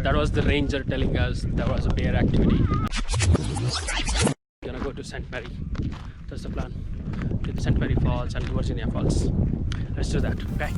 That was the ranger telling us there was a bear activity. We're gonna go to St. Mary. That's the plan. To the St. Mary Falls and Virginia Falls. Let's do that, okay?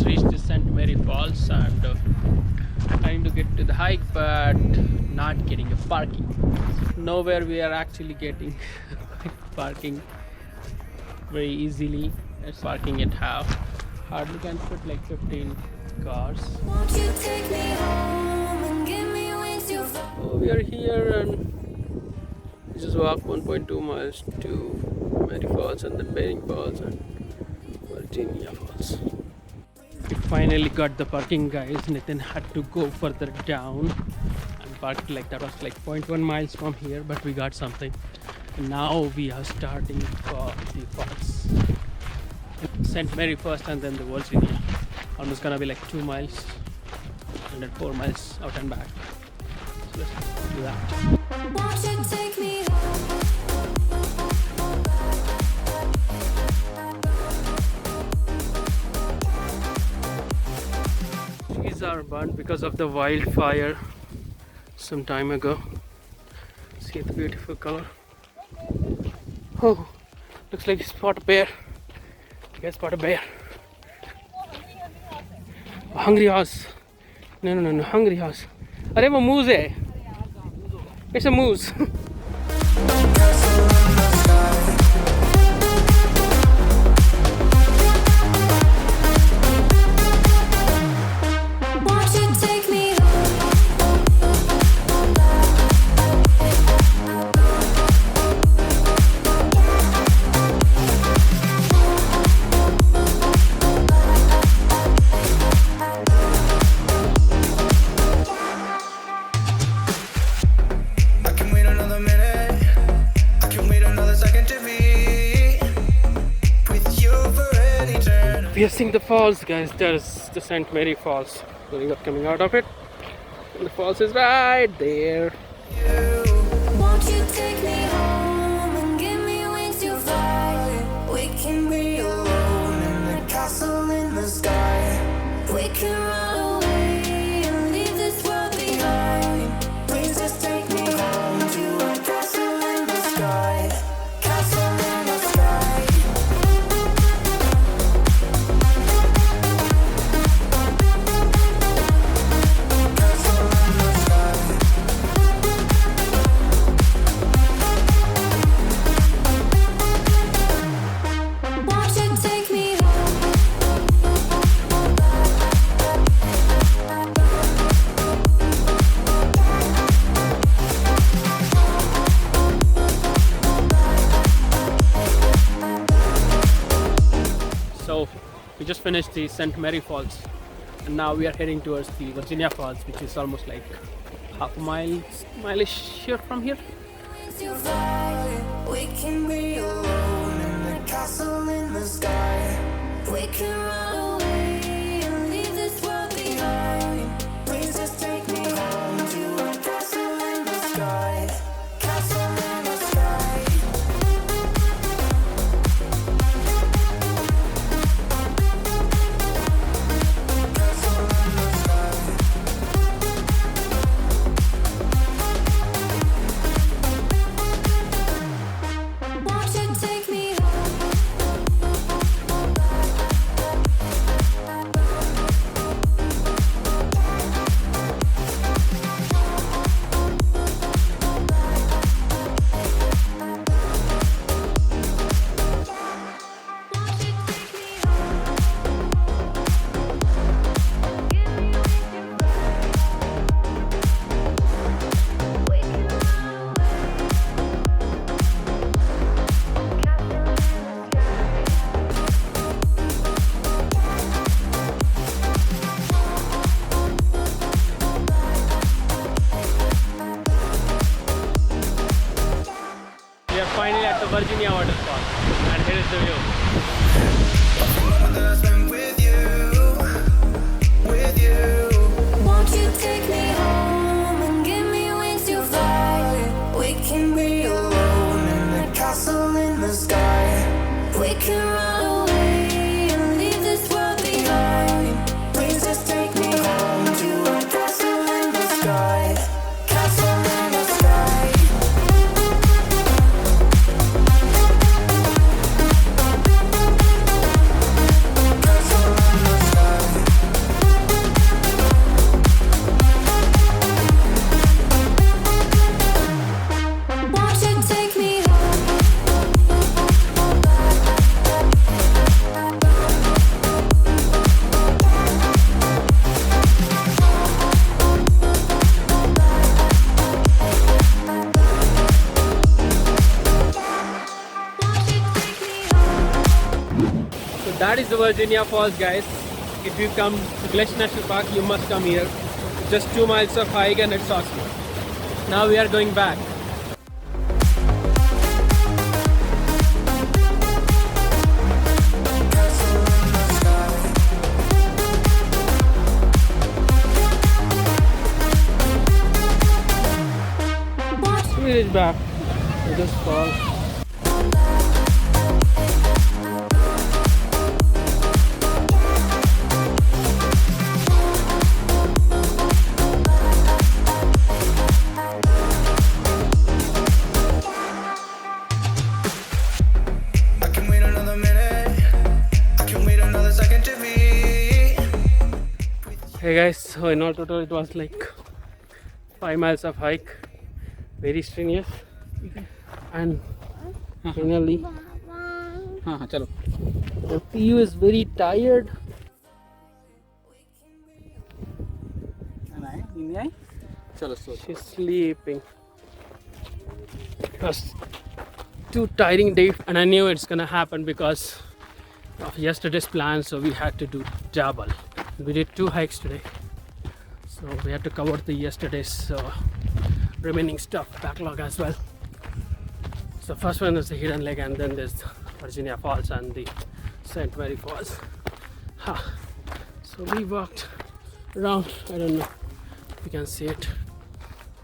Reached the St. Mary Falls and trying to get to the hike, but not getting a parking. Nowhere we are actually getting parking very easily. It's parking at half. Hardly can fit like 15 cars. Won't you take me home and give me wings to fly? So we are here and we just walk 1.2 miles to Mary Falls and then Bering Falls and Virginia Falls. We finally got the parking, guys. Nitin had to go further down and park like that was like 0.1 miles from here, but we got something. And now we are starting for the falls. St. Mary first and then the Virginia. Almost gonna be like 2 miles and then 4 miles out and back. So let's do that. Won't you take me home? Trees are burnt because of the wildfire some time ago. See the beautiful color. Oh, looks like you spot a bear. You guys spot a bear. A hungry horse. No, hungry horse. अरे वो moose है. It's a moose. We are seeing the falls, guys. There's the St. Mary Falls coming out of it, and the falls is right there. Won't you take me home and give me wings to fly? We can be alone in the castle in the sky. We can run away and leave this world behind. Please just take me home to a castle in the sky. Castle in the sky. So we just finished the St. Mary Falls and now we are heading towards the Virginia Falls, which is almost like half a mile-ish here from here. We can be alone in the castle in the sky. We can run away and leave this world behind. Please just take me home to a castle in the sky. Castle in the sky. waterfall. And here is the view. Won't you take me home and give me wings to fly? We can be alone in the castle in the sky. We can run away and leave this world behind. Please just take me home to a castle in the sky. Castle in the sky. Castle in the sky. Won't you take me home? So that is the Virginia Falls, guys. If you come to Glacier National Park, you must come here. Just 2 miles of hike and it's awesome. Now we are going back. We reach back to this fall. I can wait another minute. I can wait another second to be. Hey guys, so in all total it was like 5 miles of hike, very strenuous, and finally चलो the PU is very tired. चलो सो She's sleeping. It was too tiring day, and I knew it's gonna happen because of yesterday's plan. So we had to do Jabal. We did 2 hikes today, so we had to cover the yesterday's remaining stuff backlog as well. So first one is the Hidden Lake, and then there's Virginia Falls and the St. Mary Falls. So we walked around, I don't know if you can see it,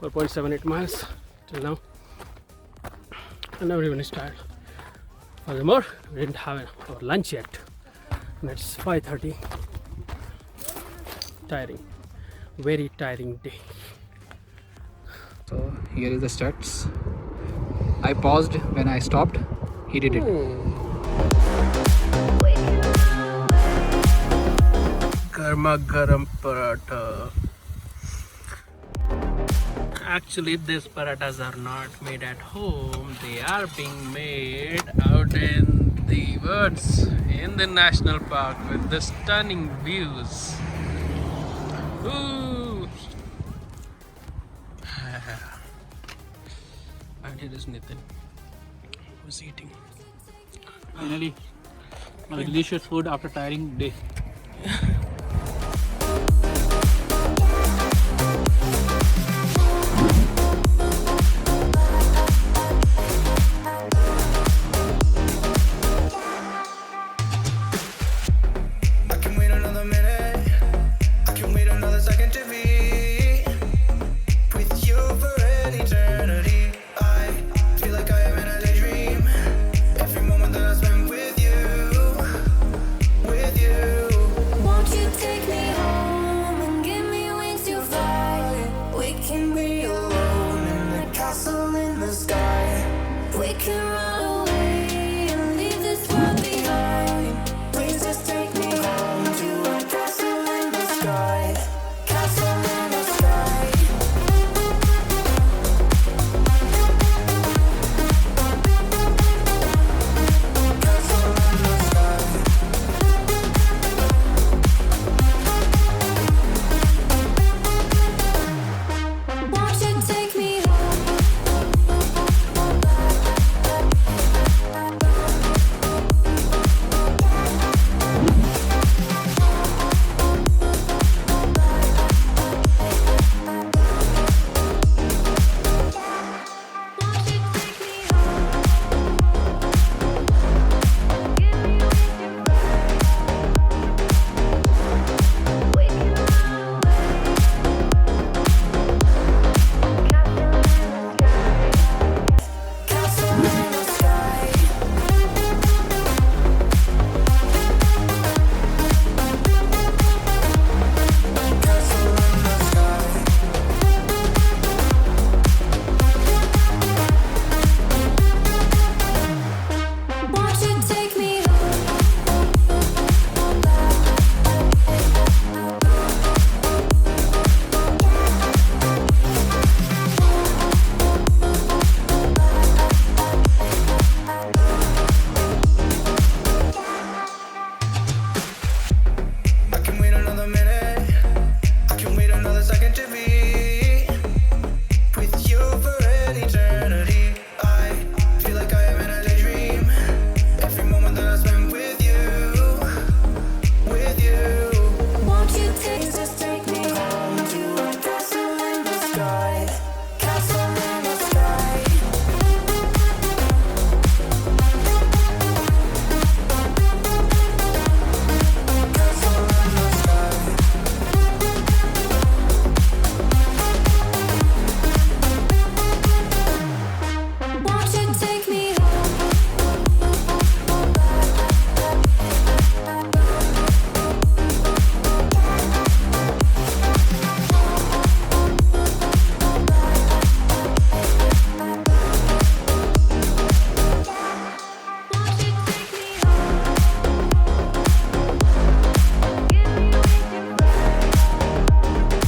4.78 miles till now, and everyone is tired. Furthermore, we didn't have our lunch yet, and it's 5:30. Tiring, very tiring day. So here is the stats. I paused when I stopped. He did it. Garma garam paratha. Actually, these parathas are not made at home. They are being made out in the woods in the national park with the stunning views. Ooh. And here is Nitin, who's eating. Finally, a delicious food after tiring day. I can wait another minute. I can wait another second to be with you for an eternity. I feel like I am in a daydream. Every moment that I spend with you, with you. Won't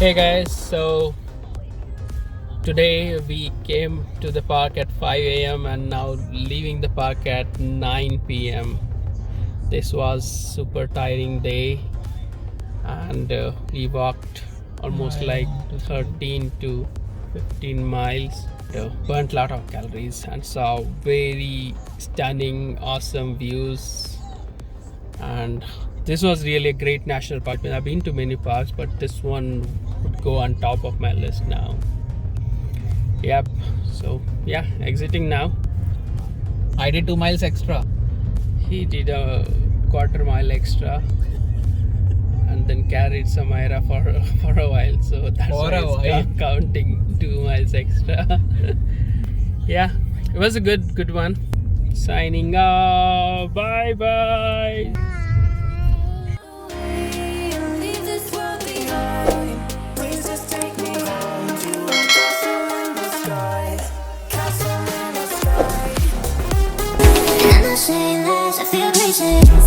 Hey guys, so today we came to the park at 5 a.m. and now leaving the park at 9 p.m. This was super tiring day, and we walked almost like 13 to 15 miles. Burnt a lot of calories and saw very stunning, awesome views. And this was really a great national park. I've been to many parks, but this one would go on top of my list now. Yep. So yeah, exiting now. I did 2 miles extra. He did a quarter mile extra and then carried Samaira for a while. So that's For why a it's while. counting 2 miles extra. Yeah, it was a good one. Signing off. Bye bye. Leave this world behind. Please just take me home to a castle in the sky. Castle in the sky. And I'm saying this, I feel crazy.